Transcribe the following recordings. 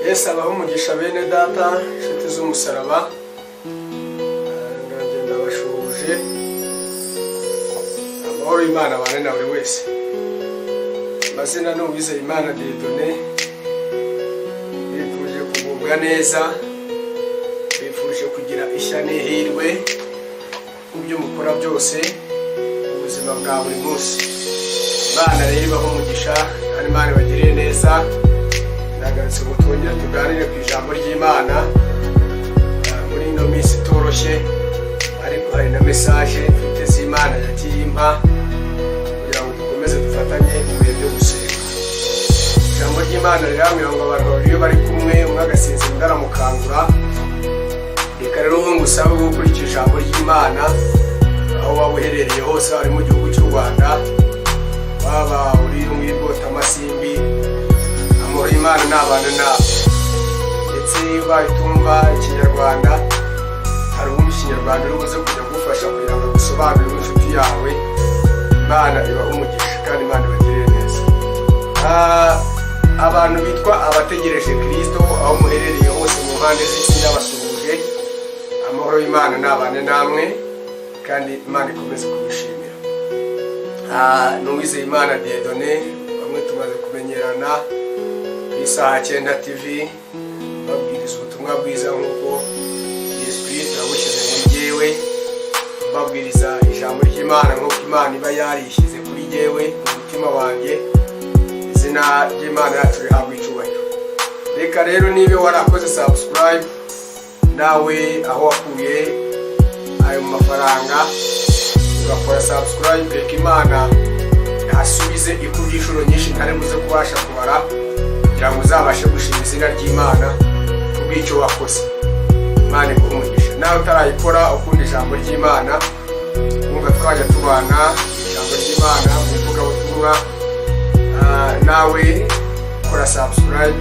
Yesu abaho umugisha bene data inshuti z'umusaraba, ngagenda bashuje amahoro y'Imana abane na buri wese. Mazina ni Uwizeyimana Dieudonné, bifuje kugubwa neza, bifuje kugira ishya n'ihirwe mu byo mukora byose mu buzima bwa buri munsi. Imana rero ibaho umugisha kandi Imana ibagirire neza. Nagarutse ngo twongere tuganire ku ijambo ry'Imana muri ino minsi itoroshye, ariko hari na message mfite z'Imana yagiye impa kugira ngo dukomeze dufatanye mu bihe byo gusenga. Ijambo ry'Imana riramira ngo abantu babiri iyo bari kumwe, umwe agasinzira undi aramukangura. Reka rero ubu ngusabe gukurikira ijambo ry'Imana aho waba uherereye hose, ari mu gihugu cy'u Rwanda, waba uri muri Bwotamasimbi, amahoro y'Imana n'abana nawe. Ndetse ubaye utumva Ikinyarwanda, hari uwumva Ikinyarwanda uri buze kujya kugufasha kugira ngo agusobanurire inshuti yawe. Imana ibahe umugisha kandi Imana ibagirire neza. Abantu bitwa abategereje Kristo aho muherereye hose mu mpande z'isi, ndabasuhuje. Amahoro y'Imana n'abana namwe kandi Imana ikomeze kubishimira. Ni Uwizeyimana Dieudonné, bamwe tumaze kumenyerana Isaha 9 TV, babwiriza ubutumwa bwiza nk'uko Yesu Kristo yabushyize muri jyewe, babwiriza ijambo ry'Imana nk'uko Imana iba yarishyize kuri jyewe mu mutima wanjye. Izina ry'Imana yacu rihabwa icyubahiro. Reka rero niba warakoze subscribe, nawe aho wakuye ayo mafaranga ugakora subscribe, reka Imana asubize ikubye inshuro nyinshi ntari buze kubasha kubara, kugira ngo uzabashe gushima izina ry'Imana kubw'icyo wakoze. Imana iguhe umugisha. Nawe utarayikora ukunda ijambo ry'Imana, wumva twajya tubana ijambo ry'Imana mu ivugabutumwa, nawe kora subscribe.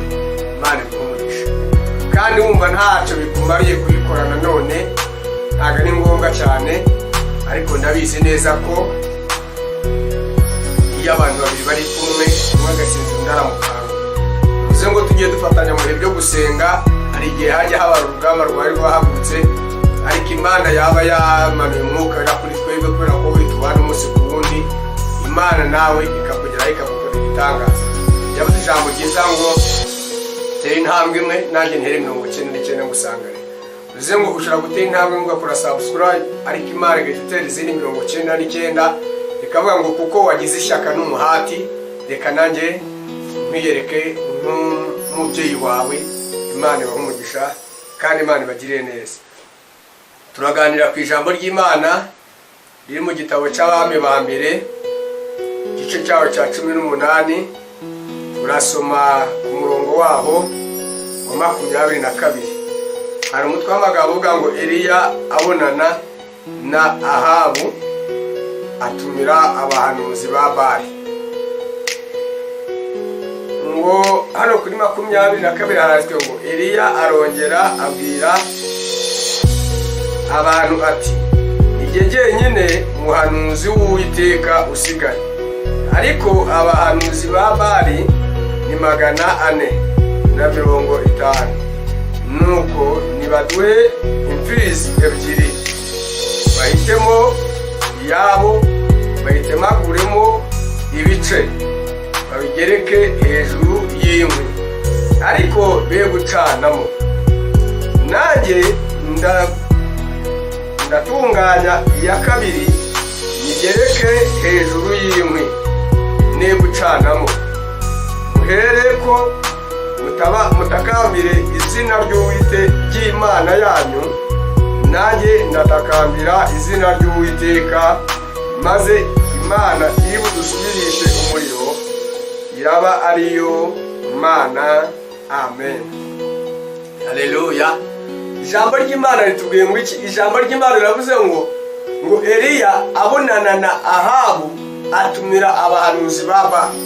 Imana iguhe umugisha. Kandi wumva ntacyo bikumariye kuyikora nanone, ntabwo ari ngombwa cyane, ariko ndabizi neza ko iyo abantu babiri bari kumwe, umwe agasinzira undi aramukangura, bivuze ngo tugiye dufatanya mu bihe byo gusenga. Hari igihe hajya haba urugamba rwari rwahagurutse, ariko Imana yaba yamanuye umwuka kuri twebwe kubera ko buri tubana umunsi ku wundi. Imana nawe ikakugeraho ikagukorera igitangaza. Yavuze ijambo ryiza ngo tera intambwe imwe nanjye ntere 99 ngusangane. Bivuze ngo ushobora gutera intambwe imwe ugakora subscribe, ariko Imana igahita izindi 99 ikavuga ngo kuko wagize ishyaka n'umuhati, reka nanjye mwiyereke nk'umubyeyi wawe. Imana ibahe umugisha kandi Imana ibagirire neza. Turaganira ku ijambo ry'Imana riri mu gitabo cy'Abami ba mbere, igice cyaho cya 18. Urasoma ku murongo waho wa 22. Hari umutwe w'amagambo uvuga ngo Eliya abonana na Ahabu, atumira abahanuzi ba Bali. Ngo hano kuri 22 harazwe ngo Eliya arongera abwira abantu ati, "Ijye jyenyine umuhanuzi w'Uwiteka usigaye, ariko abahanuzi ba Bali ni 450. Nuko nibaduhe imfizi ebyiri, bahitemo iyabo, bahitemaguremo ibice, babigereke hejuru y'inkwi, ariko be gucanamo. Nanjye ndatunganya iya kabiri, nyigereke hejuru y'inkwi, ne gucanamo. Muhereko mutakambire izina ry'Imana yanyu, nanjye ndatakambira izina ry'Uwiteka, maze Imana iri budusubirishe umuriro iraba ariyo Mana. Amen. Haleluya. Ijambo ry'Imana ritubwiye ngo iki? Ijambo ry'Imana riravuze ngo Eliya abonana na Ahabu, atumira abahanuzi ba Bali.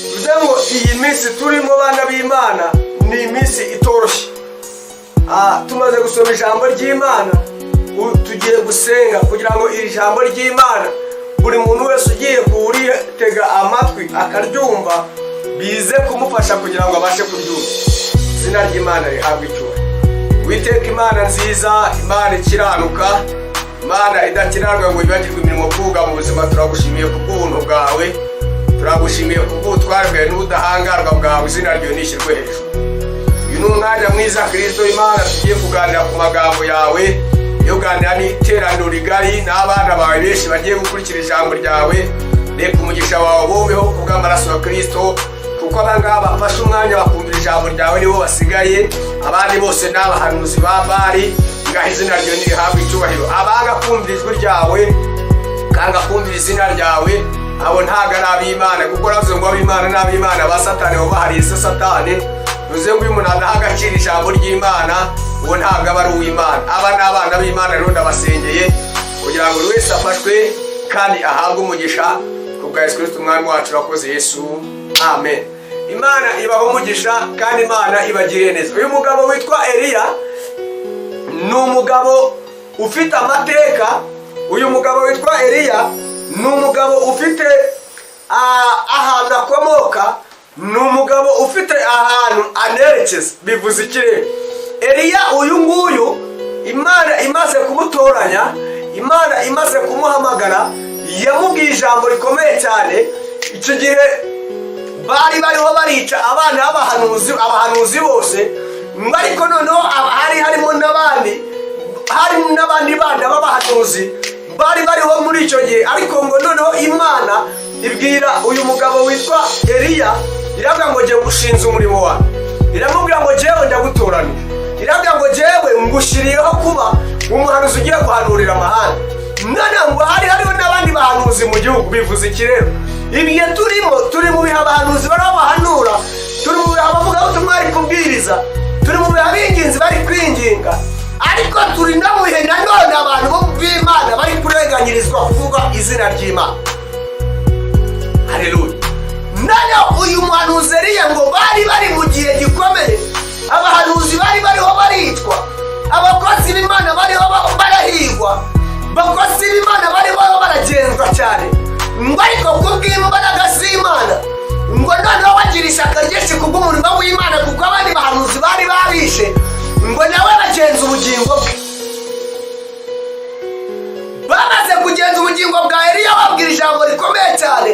Bivuze ngo iyi minsi turimo bana b'Imana ni iminsi itoroshye. Tumaze gusoma ijambo ry'Imana, tugiye gusenga kugira ngo iri jambo ry'Imana buri muntu wese ugiye kuritega amatwi akaryumva bize kumufasha kugira ngo abashe kubyumva. Izina ry'Imana rihabwe icyubahiro. Uwiteka Imana nziza, Imana ikiranuka, Imana idakiranirwa ngo ibagirwe imirimo kuvuga mu buzima, turagushimiye kubw'ubuntu bwawe, turagushimiye kubw'ubutware bwawe n'ubudahangarwa bwawe. Izina ryawe nishyirwe hejuru. Uyu ni umwanya mwiza Kristo Imana tugiye kuganira ku magambo yawe, yo kuganira n'iteraniro rigari n'abana bawe benshi bagiye gukurikira ijambo ryawe. Reka umugisha wawe bobeho kubw'amaraso ya Kristo, kuko abangaba bafashe umwanya bakumvira ijambo ryawe nibo basigaye, abandi bose n'abahanuzi ba Bali. Ngaho izina ryawe nirihabwe icyubahiro. Abanga kumvira ijwi ryawe kanga kumvira izina ryawe, abo ntago ari ab'Imana, kuko navuze ngo ab'Imana n'ab'Imana ba Satani bo bahariye se Satani. Nuze ngo uyu muntu adaha agaciro ijambo ry'Imana, uwo ntago aba ari uw'Imana. Aba ni abana b'Imana, rero ndabasengeye kugira ngo buri wese afashwe kandi ahabwe umugisha kubwa Yesu Kristo umwami wacu. Urakoze Yesu, amen. Imana ibaho umugisha kandi Imana ibagiriye neza. Uyu mugabo witwa Eliya ni umugabo ufite amateka. Uyu mugabo witwa Eliya ni umugabo ufite ahantu akomoka, ni umugabo ufite ahantu anerekeza. Bivuze ikirere. Eliya uyu nguyu Imana imaze kumutoranya, Imana imaze kumuhamagara, yamubwiye ijambo rikomeye cyane. Icyo gihe bari bariho barica abana b'abahanuzi bose, ariko noneho harimo n'abandi bana b'abahanuzi bari bariho muri icyo gihe. Ariko ngo noneho Imana ibwira uyu mugabo witwa Eliya, iravuga ngo jyewe ngushinze umurimo wawe, iramubwira ngo jyewe ndagutoranije, iravuga ngo jyewe ngushyiriyeho kuba umuhanuzi ugiye guhanurira amahanga. Noneho ngo hariho n'abandi bahanuzi mu gihugu. Bivuze iki rero? Ibihe turi mu bihe abahanuzi bariho bahanura, turi mu bihe abavugabutumwa bari kubwiriza, turi mu bihe ab'ingenzi bari kwinginga, ariko turi no mu bihe nanone abantu bo b'Imana bari kurenganyirizwa kuvuga izina ry'Imana. Haleluya. Noneho uyu muhanuzi Eliya ngo bari mu gihe gikomeye, abahanuzi bariho baricwa, abakozi b'Imana bariho barahigwa, abakozi b'Imana bariho baragenzwa cyane. Ngo ariko kubw'imbaraga z'Imana, ngo noneho bagira ishyaka ryinshi kubw'umurimo w'Imana, kuko abandi bahanuzi bari babishe, ngo nawe bagenza ubugingo bwe. Bamaze kugenza ubugingo bwa Eliya, babwira ijambo rikomeye cyane.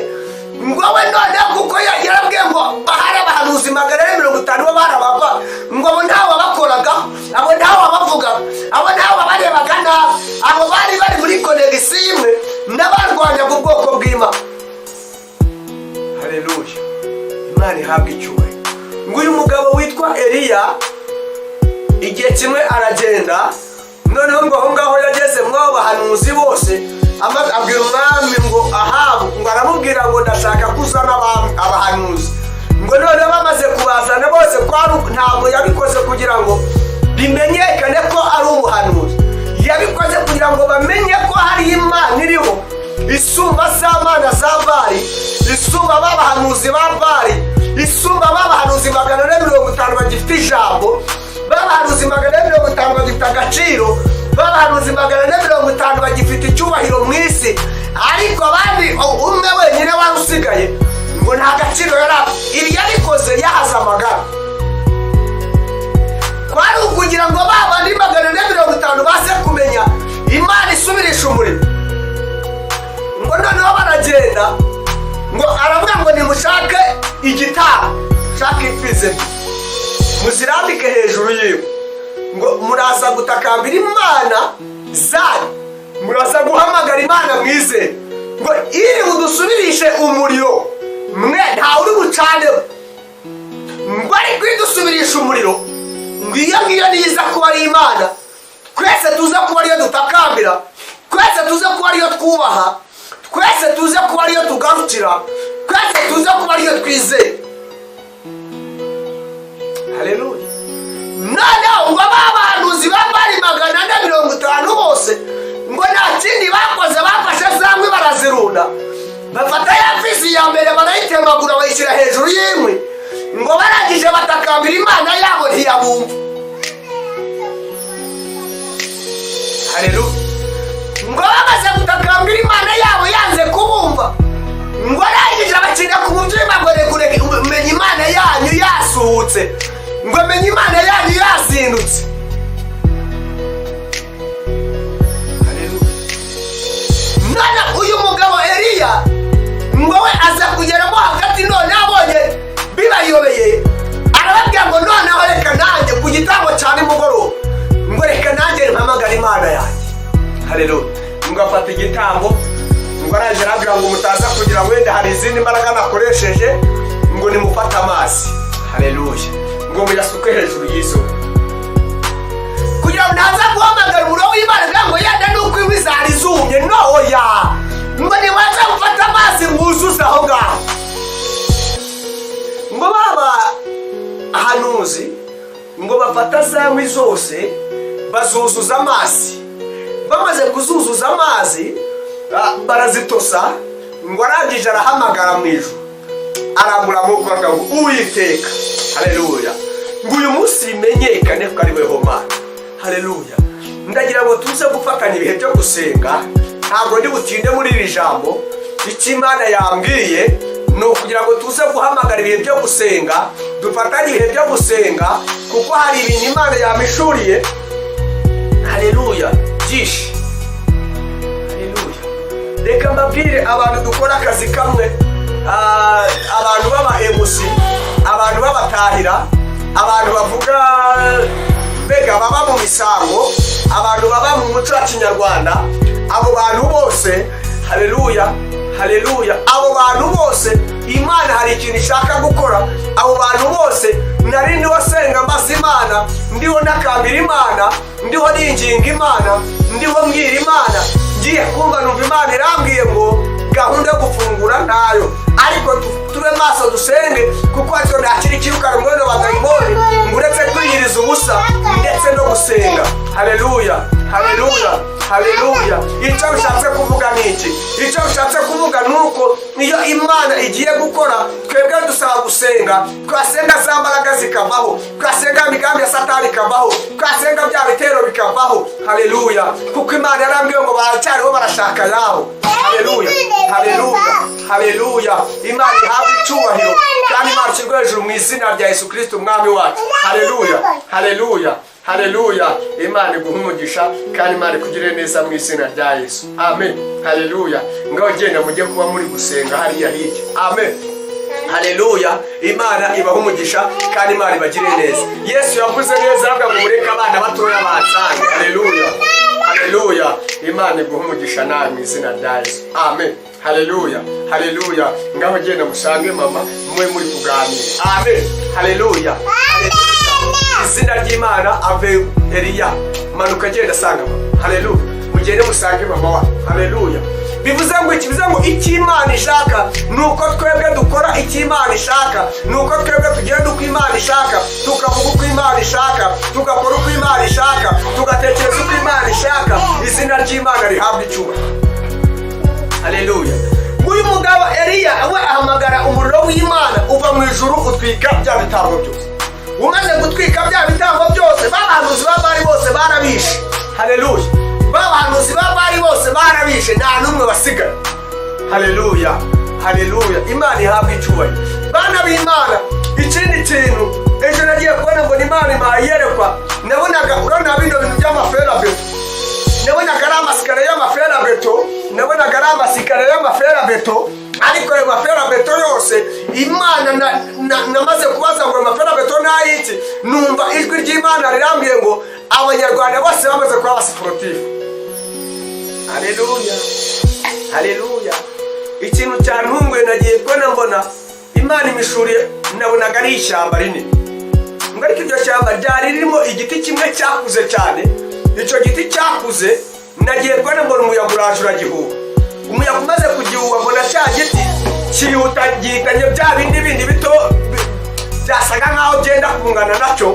Ngo we noneho kuko yarabwiye ngo bahari abahanuzi 450 bo barabava, ngo abo ntawe bakoragaho, abo ntawe bavugaga, abo ntawe barebaga nabi, abo bari muri konegisi imwe n'abarwanyaga ubwoko bw'Imana. Haleluya. Imana ihabwe icyubahiro. Ngo uyu mugabo witwa Eliya igihe kimwe aragenda, noneho ngo aho ngaho yageze mw'abo bahanuzi bose, abwira umwami ngo Ahabu, ngo aramubwira ngo ndashaka kuzana abahanuzi. Ngo noneho bamaze kubazana bose, ntabwo yabikoze kugira ngo bimenyekane ko ari umuhanuzi, yabikoze kugira ngo bamenye ko hari Imana iriho isumba z'amana za Bali, isumba b'abahanuzi ba Bali, isumba b'abahanuzi 450 bagifite ijambo, b'abahanuzi 450 bagifite agaciro, b'abahanuzi 450 bagifite icyubahiro mu isi. Ariko abandi umwe wenyine wari usigaye ngo nta gaciro yari afite. Ibyo yabikoze yahaza amagara, kwari ukugira ngo babandi 450 baze kumenya Imana isubirisha umurimo. Ngo noneho baragenda, ngo aravuga ngo nimushake igitabo, shake imfizi muzirambike hejuru yiwe, ngo muraza gutakambira Imana zanyu, muraza guhamagara Imana mwizere, ngo iri budusubirishe umuriro, mwe ntawe uri bucaneho. Ngo ariko idusubirisha umuriro, ngo iyo ngiyo niza kuba ari Imana, twese tuze kuba ariyo dutakambira, twese tuze kuba ariyo twubaha, twese tuze kuba ariyo tugarukira, twese tuze kuba ariyo twizeye. Haleluya. Noneho ngo abahanuzi bari 450 bose, ngo nta kindi bakoze, bafashe zangwe barazirunda, bafata ya mfizi ya mbere barayitemagura bayishyira hejuru y'imwe, ngo barangije batakambira Imana yabo ntiyabumva. Haleluya. Ngo bamaze gutakambira Imana yabo yanze kubumva, ngo arangije abakina ku mutima ngo menya imana yanyu yasuhutse, ngo menya imana yanyu yazindutse. None uyu mugabo Eliya ngo we aza kugeramo hagati, none abonye bibayobeye arababwira ngo noneho reka nanjye ku gitambo cya nimugoroba ngo reka nanjye mpamagara imana yanjye. Haleluya. Ngo afata igitambo, ngo araje arabwira ngo mutaza kugira ngo wenda hari izindi mbaraga nakoresheje, ngo nimufate amazi. Haleluya. Ngo muyasuke hejuru y'izuba kugira ngo naza guhamagara umuriro w'imana ngo yenda nuko inkwi zari zumye. Noya, ngo niwaza gufata amazi mwuzuze aho ngaho. Ngo baba ahanuzi ngo bafata za nkwi zose bazuzuza amazi, bamaze kuzuzuza amazi barazitosa. Ngo arangije arahamagara mu ijuru, arangura amaboko ngo Uwiteka. Haleluya. Ngo uyu munsi bimenyekane ko ari weho Mana. Haleluya. Ndagira ngo tuze gufatanya ibihe byo gusenga, ntabwo ndi butinde muri iri jambo. Icyo Imana yambwiye ni ukugira ngo tuze guhamagara ibihe byo gusenga, dufatanye ibihe byo gusenga, kuko hari ibintu Imana yamishuriye. Haleluya. Byinshi. Haleluya. Reka mbabwire abantu dukora akazi kamwe, abantu baba MC, abantu babatahira, abantu bavuga bega baba mu misango, abantu baba mu muco wa Kinyarwanda, abo bantu bose. Haleluya. Haleluya. Abo bantu bose Imana hari ikintu ishaka gukora. Abo bantu bose nari ndiho senga mbasa Imana, ndiho nakambira Imana, ndiho ninginga Imana, ndiho mbwira Imana, ngiye kumva numva Imana irambwiye ngo gahunda yo gufungura ntayo, ariko tube maso dusenge, kuko atyo ntakiri kirukana umwene wa dayimoni ngo uretse kwiyiriza ubusa ndetse no gusenga. Haleluya. Haleluya. Haleluya. Icyo bishatse kuvuga ni iki? Icyo bishatse kuvuga ni uko niyo Imana igiye gukora, twebwe dusaba gusenga, twasenga za mbaraga zikavaho, twasenga imigambi ya Satani ikavaho, twasenga bya bitero bikavaho. Haleluya. Kuko Imana yarambwiye ngo baracyariho barashaka yabo. Haleluya. Haleluya. Haleluya. Imana ihabwe icyubahiro kandi Imana ishyirwe hejuru mu izina rya Yesu Kristo umwami wacu. Haleluya. Haleluya. Haleluya. Imana iguhe umugisha kandi Imana ikugirire neza mu izina rya Yesu. Amen. Haleluya. Ngaho genda mujye kuba muri gusenga hariya hirya. Amen. Haleluya. Imana ibahe umugisha kandi Imana ibagirire neza. Yesu yavuze neza aravuga ngo mureke abana batoya batsange. Haleluya. Haleluya. Imana iguhe umugisha nawe mu izina rya Yesu. Amen. Haleluya. Haleluya. Ngaho genda musange mama mwe muri kuganira. Amen. Haleluya. Izina ry'Imana ave Eliya manuka genda sanga mama. Haleluya. Mugende musange mama wa. Haleluya. Bivuze ngo iki? Bivuze ngo icyo Imana ishaka nuko twebwe dukora icyo Imana ishaka, nuko twebwe tugenda uko Imana ishaka, tukavuga uko Imana ishaka, tugakora uko Imana ishaka, tugatekereza uko Imana ishaka. Izina ry'Imana rihabwa icyubahiro. Haleluya. Uyu mugabo Eliya we ahamagara umuriro w'Imana uva mu ijuru utwika bya bitambo byose. Umaze gutwika bya bitambo byose, babahanuzi b'Abari bose barabishe. Haleluya. Babahanuzi b'Abari bose barabishe, nta numwe basigaye. Haleluya. Haleluya. Imana ihabwe icyubahiro. Bana b'Imana, ikindi kintu ejo nagiye kubona ngo Imana imayerekwa, nabonaga urabona bino bintu by'amaferabeto, nabonaga ari amasikariye y'amaferabeto, nabonaga ari amasikariye y'amaferabeto, ariko ayo maferabeto yose Imana namaze kubaza ngo amaferabeto n'ayiki, numva ijwi ry'Imana rirambwiye ngo abanyarwanda bose bamaze kuba abasiporutifu. Haleluya. Haleluya. Ikintu cyantunguye nagiye kubona mbona Imana imishuriye, nabonaga ari ishyamba rinini, ngo ariko iryo shyamba ryari ririmo igiti kimwe cyakuze cyane. Icyo giti cyakuze nagiye kubona mbona umuyaga uraje uragihuha. Umuyaga umaze kugihuha mbona cya giti kirihuta gihitanye bya bindi bito byasaga nkaho byenda kungana nacyo.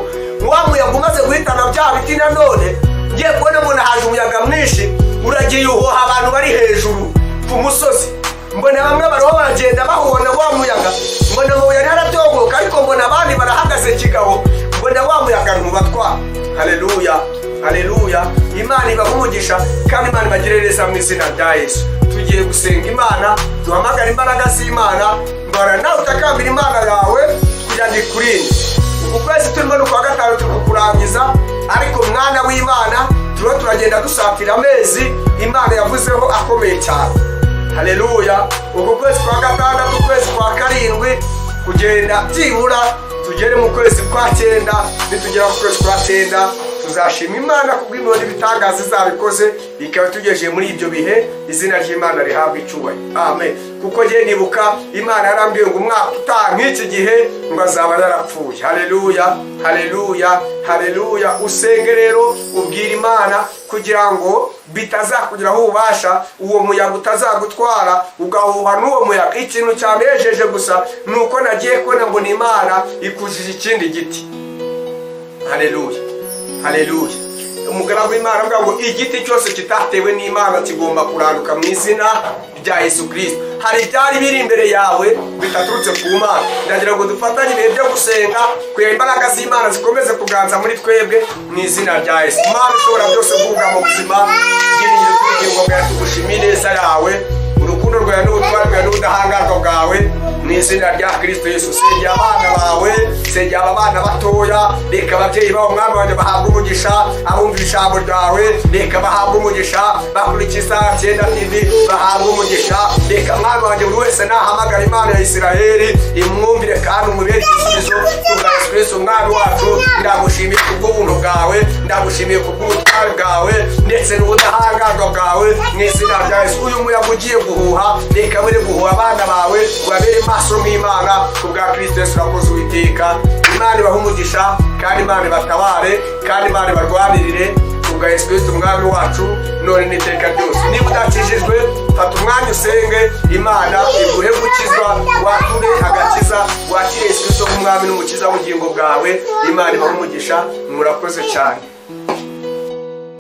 Wa muyaga umaze guhitana bya biti nanone ngiye kubona mbona haje umuyaga mwinshi uragiye uhuha abantu bari hejuru ku musozi. Mbona bamwe bariho baragenda bahubona wa muyaga, mbona amabuye aratogoka, ariko mbona abandi barahagaze kigabo, mbona wa muyaga nubatwara. Haleluya. Haleluya. Imana ibahe umugisha kandi Imana ibagirire neza mu izina rya Yesu. Tugiye gusenga Imana, duhamagara imbaraga z'Imana ngo guhora nawe utakambira imana yawe kugira ngo ikurinde. Uku kwezi turimo ni ukwa gatanu turi kukurangiza, ariko mwana w'Imana turiho turagenda dusatira amezi Imana yavuzeho akomeye cyane. Haleluya. Uku kwezi kwa gatandatu, ukwezi kwa karindwi, kugenda byibura tugere mu kwezi kwa cyenda. Nitugera mu kwezi kwa cyenda tuzashima Imana kubw'ibintu n'ibitangaza izabikoze, ikaba tugejeje muri ibyo bihe. Izina ry'Imana rihabwa icyubahiro. Amen. Kuko ngiye nibuka Imana yarambwiye ngo umwaka utaha nk'iki gihe ngo azaba yarapfuye. Haleluya, haleluya, haleluya. Usenge rero ubwira Imana kugira ngo bitazakugiraho ububasha, uwo muyaga utazagutwara ugahuha n'uwo muyaga. Ikintu cyanejeje gusa nuko nagiye kubona ngo ni Imana ikujije ikindi giti. Haleluya, haleluya. Umugaragu w'Imana avuga ngo igiti cyose kitatewe n'Imana kigomba kuranduka mu izina rya Yesu Kristo. Hari ibyari biri imbere yawe bitaturutse ku Mana. Ndagira ngo dufatanye ibihe byo gusenga kugira imbaraga z'Imana zikomeze kuganza muri twebwe mu izina rya Yesu. Imana ishobora byose kuvuga mu buzima bw'ibintu by'ubugingo bwawe, tugushimira ineza yawe, urukundo rwawe n'ubutware bwawe n'ubudahangarwa bwawe mu izina rya Kristo Yesu. Sengera abana bawe, sengera abana batoya, reka ababyeyi babo Mwami wanjye bahabwe umugisha, abumva ijambo ryawe reka bahabwe umugisha, bakurikiza Cyenda TV bahabwe umugisha. Reka Mwami wanjye buri wese nahamagara Imana ya Isiraheli imwumvire kandi umubere igisubizo kubwa Yesu Kristo Mwami wacu. Ndagushimiye kubw'ubuntu bwawe, ndagushimiye kubw'ubutware bwawe ndetse n'ubudahangarwa bwawe mu izina rya Yesu. Uyu muyaga ugiye guhuha reka bure guhuha abana bawe, ubabere maso nk'Imana kubwa Kristo Yesu. Urakoze Uwiteka. Imana ibahe umugisha kandi Imana ibatabare kandi Imana ibarwanirire kubwa Yesu Kristo Umwami wacu none n'iteka ryose. Niba udakijijwe fata umwanya usenge Imana iguhe gukizwa, wature agakiza, wakire Yesu Kristo nk'Umwami n'Umukiza w'ubugingo bwawe. Imana ibahe umugisha. Murakoze cyane.